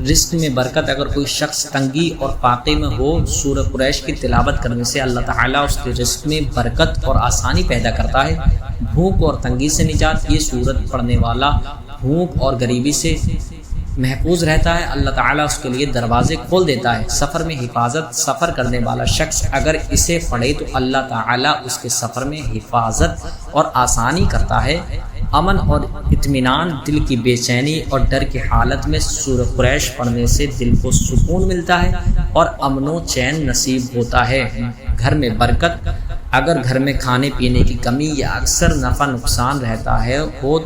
رزق میں برکت، اگر کوئی شخص تنگی اور فاقے میں ہو، سورہ قریش کی تلاوت کرنے سے اللہ تعالیٰ اس کے رزق میں برکت اور آسانی پیدا کرتا ہے۔ بھوک اور تنگی سے نجات، یہ سورت پڑھنے والا بھوک اور غریبی سے محفوظ رہتا ہے، اللہ تعالیٰ اس کے لیے دروازے کھول دیتا ہے۔ سفر میں حفاظت، سفر کرنے والا شخص اگر اسے پڑھے تو اللہ تعالیٰ اس کے سفر میں حفاظت اور آسانی کرتا ہے۔ امن اور اطمینان، دل کی بے چینی اور ڈر کی حالت میں سورہ قریش پڑھنے سے دل کو سکون ملتا ہے اور امن و چین نصیب ہوتا ہے۔ گھر میں برکت، اگر گھر میں کھانے پینے کی کمی یا اکثر نفع نقصان رہتا ہے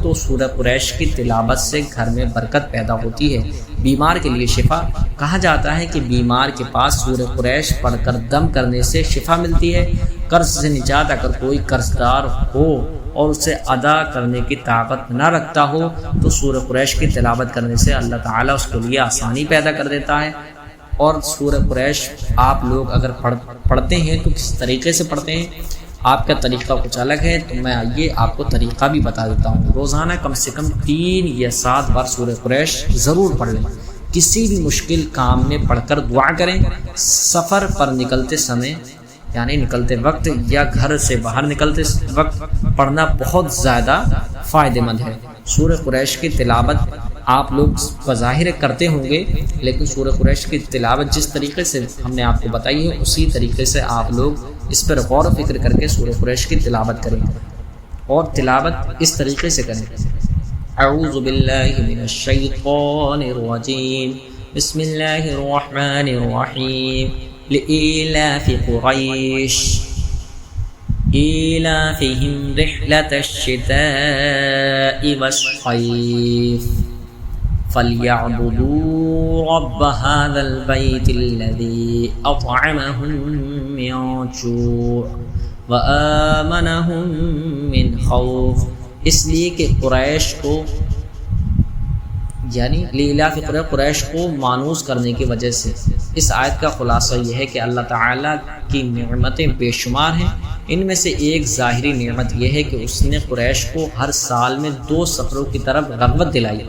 تو سورہ قریش کی تلاوت سے گھر میں برکت پیدا ہوتی ہے۔ بیمار کے لیے شفا، کہا جاتا ہے کہ بیمار کے پاس سورہ قریش پڑھ کر دم کرنے سے شفا ملتی ہے۔ قرض سے نجات، اگر کوئی قرض دار ہو اور اسے ادا کرنے کی طاقت نہ رکھتا ہو تو سورہ قریش کی تلاوت کرنے سے اللہ تعالیٰ اس کے لیے آسانی پیدا کر دیتا ہے۔ اور سورہ قریش آپ لوگ اگر پڑھتے ہیں تو کس طریقے سے پڑھتے ہیں، آپ کا طریقہ کچھ الگ ہے، تو میں آئیے آپ کو طریقہ بھی بتا دیتا ہوں۔ روزانہ کم سے کم 3 یا 7 بار سورہ قریش ضرور پڑھ لیں۔ کسی بھی مشکل کام میں پڑھ کر دعا کریں۔ سفر پر نکلتے سمے یعنی نکلتے وقت یا گھر سے باہر نکلتے وقت پڑھنا بہت زیادہ فائدہ مند ہے۔ سورہ قریش کی تلاوت آپ لوگ بظاہر کرتے ہوں گے، لیکن سورہ قریش کی تلاوت جس طریقے سے ہم نے آپ کو بتائی ہے اسی طریقے سے آپ لوگ اس پر غور و فکر کر کے سورہ قریش کی تلاوت کریں، اور تلاوت اس طریقے سے کریں۔ اعوذ باللہ من الشیطان الرجیم، بسم اللہ الرحمن الرحیم، لإیلاف قریش إيلافهم رحلة الشتاء والصيف فليعبدوا رب هذا البيت الذي أطعمهم من جوع وآمنهم من خوف۔ اس لیے کہ قریش کو یعنی لیلاف قریش کو مانوس کرنے کی وجہ سے اس آیت کا خلاصہ یہ ہے کہ اللہ تعالیٰ کی نعمتیں بے شمار ہیں۔ ان میں سے ایک ظاہری نعمت یہ ہے کہ اس نے قریش کو ہر سال میں 2 سفروں کی طرف رغبت دلائی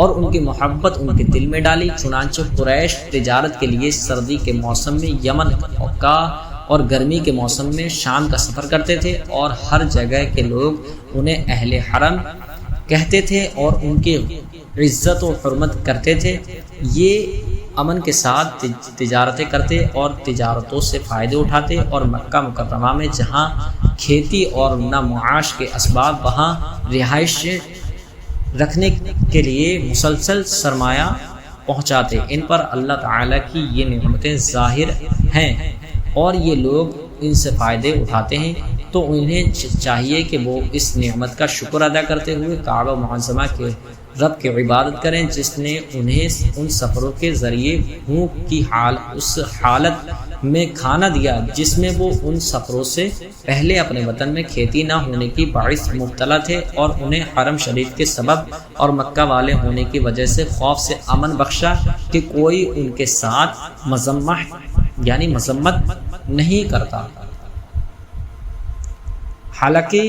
اور ان کی محبت ان کے دل میں ڈالی۔ چنانچہ قریش تجارت کے لیے سردی کے موسم میں یمن کا اور گرمی کے موسم میں شام کا سفر کرتے تھے، اور ہر جگہ کے لوگ انہیں اہل حرم کہتے تھے اور ان کی عزت و حرمت کرتے تھے۔ یہ امن کے ساتھ تجارتیں کرتے اور تجارتوں سے فائدے اٹھاتے، اور مکہ مکرمہ میں جہاں کھیتی اور نہ معاش کے اسباب وہاں رہائش رکھنے کے لیے مسلسل سرمایہ پہنچاتے۔ ان پر اللہ تعالیٰ کی یہ نعمتیں ظاہر ہیں اور یہ لوگ ان سے فائدے اٹھاتے ہیں، تو انہیں چاہیے کہ وہ اس نعمت کا شکر ادا کرتے ہوئے کعبہ معظمہ کے رب کی عبادت کریں جس نے انہیں ان سفروں کے ذریعے بھوک کی اس حالت میں کھانا دیا جس میں وہ ان سفروں سے پہلے اپنے وطن میں کھیتی نہ ہونے کی باعث مبتلا تھے، اور انہیں حرم شریف کے سبب اور مکہ والے ہونے کی وجہ سے خوف سے امن بخشا کہ کوئی ان کے ساتھ مذمت نہیں کرتا۔ حالانکہ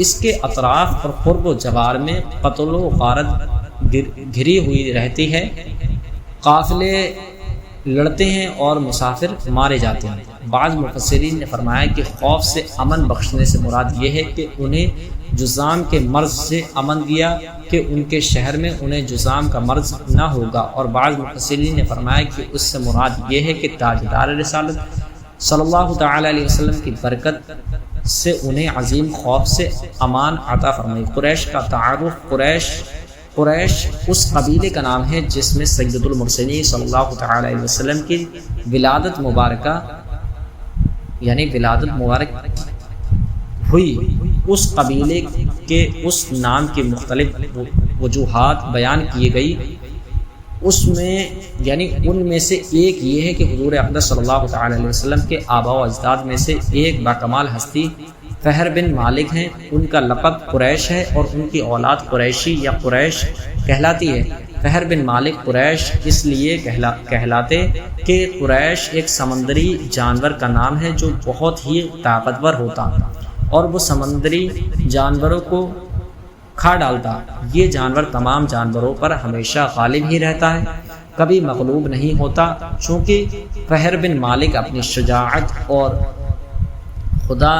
اس کے اطراف اور قرب و جوار میں قتل و غارت گھری ہوئی رہتی ہے، قافلے لڑتے ہیں اور مسافر مارے جاتے ہیں۔ بعض مفسرین نے فرمایا کہ خوف سے امن بخشنے سے مراد یہ ہے کہ انہیں جذام کے مرض سے امن دیا کہ ان کے شہر میں انہیں جذام کا مرض نہ ہوگا، اور بعض مفسرین نے فرمایا کہ اس سے مراد یہ ہے کہ تاجدار رسالت صلی اللہ تعالی علیہ وسلم کی برکت سے انہیں عظیم خوف سے امان عطا فرمائی۔ قریش کا تعارف، قریش اس قبیلے کا نام ہے جس میں سید المرسلین صلی اللہ تعالی علیہ وسلم کی ولادت مبارک ہوئی۔ اس قبیلے کے اس نام کی مختلف وجوہات بیان کی گئی، ان میں سے ایک یہ ہے کہ حضور اقدس صلی اللہ تعالی علیہ وسلم کے آباء و اجداد میں سے ایک باکمال ہستی فہر بن مالک ہیں، ان کا لقب قریش ہے اور ان کی اولاد قریشی یا قریش کہلاتی ہے۔ فہر بن مالک قریش اس لیے کہلاتے کہ قریش ایک سمندری جانور کا نام ہے جو بہت ہی طاقتور ہوتا اور وہ سمندری جانوروں کو کھا ڈالتا۔ یہ جانور تمام جانوروں پر ہمیشہ غالب ہی رہتا ہے۔ کبھی مغلوب نہیں ہوتا، چونکہ فہر بن مالک اپنی شجاعت اور خدا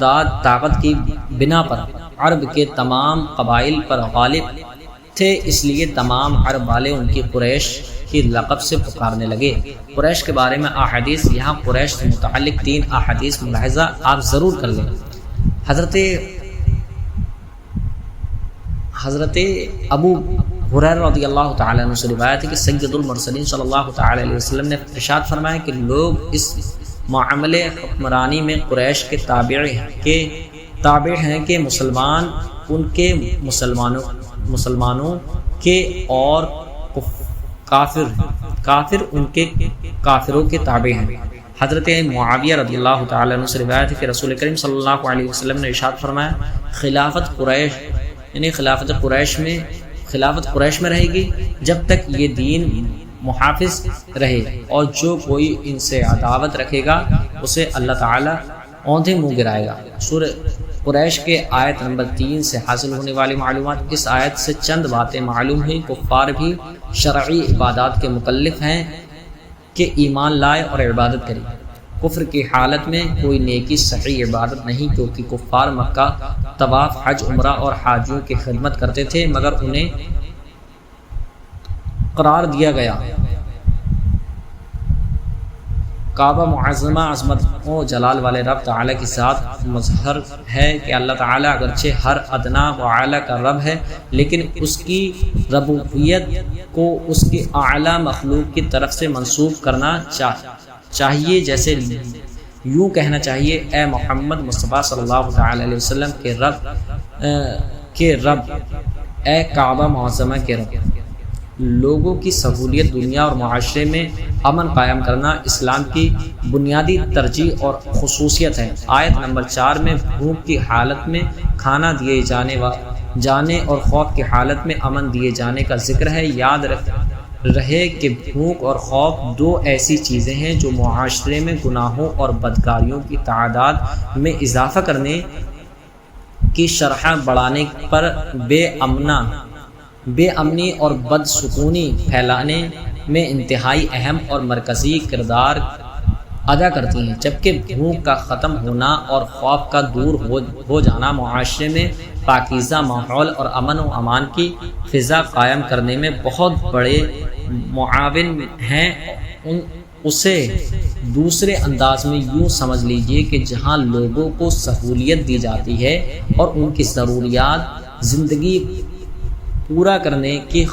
داد طاقت کی بنا پر عرب کے تمام قبائل پر غالب تھے، اس لیے تمام عرب والے ان کی قریش کی لقب سے پکارنے لگے۔ قریش کے بارے میں احادیث، یہاں قریش سے متعلق 3 احادیث ملاحظہ آپ ضرور کر لیں۔ حضرت ابو ہریرہ رضی اللہ تعالیٰ عنہ سے روایت ہے کہ سید المرسلین صلی اللہ تعالیٰ علیہ وسلم نے ارشاد فرمایا کہ لوگ اس معاملے حکمرانی میں قریش کے تابع ہیں کہ مسلمان ان کے مسلمانوں کے اور کافر ان کے کافروں کے تابع ہیں۔ حضرت معاویہ رضی اللہ تعالیٰ عنہ سے روایت ہے کہ رسول کریم صلی اللہ علیہ وسلم نے ارشاد فرمایا خلافت قریش میں رہے گی جب تک یہ دین محافظ رہے، اور جو کوئی ان سے عداوت رکھے گا اسے اللہ تعالیٰ اوندھے منہ گرائے گا۔ سورہ قریش کے آیت نمبر 3 سے حاصل ہونے والی معلومات۔ اس آیت سے چند باتیں معلوم ہوئی۔ کفار بھی شرعی عبادات کے مکلف ہیں کہ ایمان لائے اور عبادت کرے۔ کفر کی حالت میں کوئی نیکی صحیح عبادت نہیں، کیونکہ کفار مکہ طواف، حج، عمرہ اور حاجیوں کی خدمت کرتے تھے، مگر انہیں قرار دیا گیا۔ کعبہ معظمہ عظمت و جلال والے رب تعالیٰ کی ذات مظہر ہے کہ اللہ تعالیٰ اگرچہ ہر ادنا و اعلیٰ کا رب ہے، لیکن اس کی ربوبیت کو اس کی اعلیٰ مخلوق کی طرف سے منسوب کرنا چاہیے، جیسے یوں کہنا چاہیے اے محمد مصطفیٰ صلی اللہ تعالیٰ علیہ وسلم کے رب، اے کعبہ معظمہ کے رب۔ لوگوں کی سہولیت، دنیا اور معاشرے میں امن قائم کرنا اسلام کی بنیادی ترجیح اور خصوصیت ہے۔ آیت نمبر 4 میں بھوک کی حالت میں کھانا دیے جانے اور خوف کی حالت میں امن دیے جانے کا ذکر ہے۔ یاد رہے کہ بھوک اور خوف 2 ایسی چیزیں ہیں جو معاشرے میں گناہوں اور بدکاریوں کی تعداد میں اضافہ کرنے کی شرح بڑھانے پر بے امنی اور بدسکونی پھیلانے میں انتہائی اہم اور مرکزی کردار ادا کرتی ہیں، جبکہ بھوک کا ختم ہونا اور خوف کا دور ہو جانا معاشرے میں پاکیزہ ماحول اور امن و امان کی فضا قائم کرنے میں بہت بڑے معاون ہیں۔ اسے دوسرے انداز میں یوں سمجھ لیجئے کہ جہاں لوگوں کو سہولیت دی جاتی ہے اور ان کی ضروریات زندگی پورا کرنے کی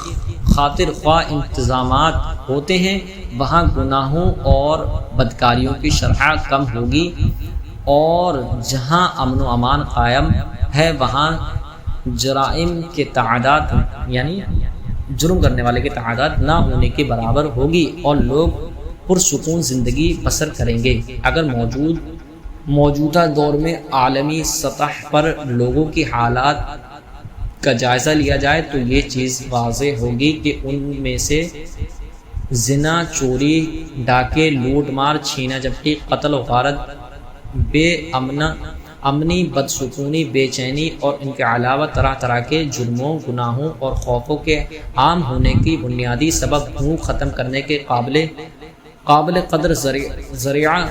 خاطر خواہ انتظامات ہوتے ہیں، وہاں گناہوں اور بدکاریوں کی شرح کم ہوگی، اور جہاں امن و امان قائم ہے وہاں جرائم کے تعداد یعنی جرم کرنے والے کی تعداد نہ ہونے کے برابر ہوگی، اور لوگ پرسکون زندگی بسر کریں گے۔ اگر موجودہ دور میں عالمی سطح پر لوگوں کی حالات کا جائزہ لیا جائے تو یہ چیز واضح ہوگی کہ ان میں سے زنا، چوری، ڈاکے، لوٹ مار، چھینا جھپٹی، قتل و غارت، بے امنی، بدسکونی، بے چینی اور ان کے علاوہ طرح طرح کے جرموں، گناہوں اور خوفوں کے عام ہونے کی بنیادی سبب بھوک ختم کرنے کے قابل قدر ذریعہ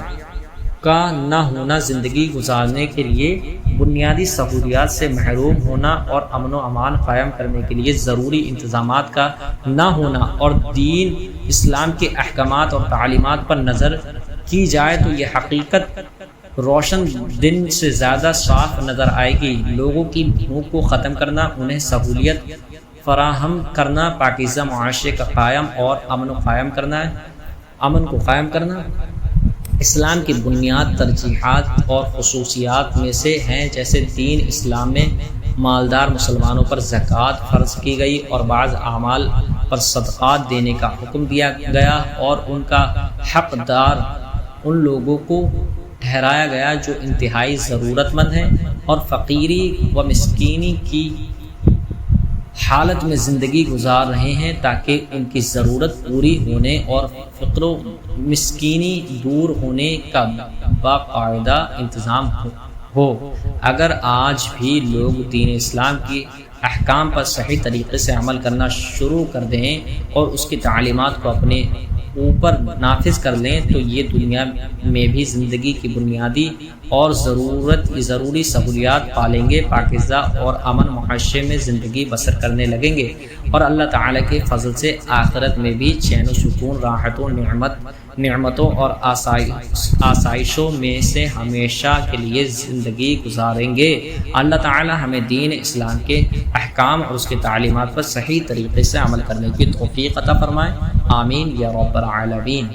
کا نہ ہونا، زندگی گزارنے کے لیے بنیادی سہولیات سے محروم ہونا اور امن و امان قائم کرنے کے لیے ضروری انتظامات کا نہ ہونا، اور دین اسلام کے احکامات اور تعلیمات پر نظر کی جائے تو یہ حقیقت روشن دن سے زیادہ صاف نظر آئے گی۔ لوگوں کی بھوک کو ختم کرنا، انہیں سہولیت فراہم کرنا، پاکیزہ معاشرے کا قائم اور امن کو قائم کرنا اسلام کی بنیاد، ترجیحات اور خصوصیات میں سے ہیں۔ جیسے دین اسلام میں مالدار مسلمانوں پر زکوٰۃ فرض کی گئی اور بعض اعمال پر صدقات دینے کا حکم دیا گیا، اور ان کا حقدار ان لوگوں کو ٹھہرایا گیا جو انتہائی ضرورت مند ہیں اور فقیری و مسکینی کی حالت میں زندگی گزار رہے ہیں، تاکہ ان کی ضرورت پوری ہونے اور فقر و مسکینی دور ہونے کا باقاعدہ انتظام ہو۔ اگر آج بھی لوگ دین اسلام کی احکام پر صحیح طریقے سے عمل کرنا شروع کر دیں اور اس کی تعلیمات کو اپنے اوپر نافذ کر لیں تو یہ دنیا میں بھی زندگی کی بنیادی اور ضروری سہولیات پالیں گے، پاکیزہ اور امن معاشرے میں زندگی بسر کرنے لگیں گے، اور اللہ تعالیٰ کے فضل سے آخرت میں بھی چین و سکون، راحتوں، نعمتوں اور آسائشوں میں سے ہمیشہ کے لیے زندگی گزاریں گے۔ اللہ تعالیٰ ہمیں دین اسلام کے احکام اور اس کی تعلیمات پر صحیح طریقے سے عمل کرنے کی توفیق عطا فرمائے، آمین یا رب العالمین۔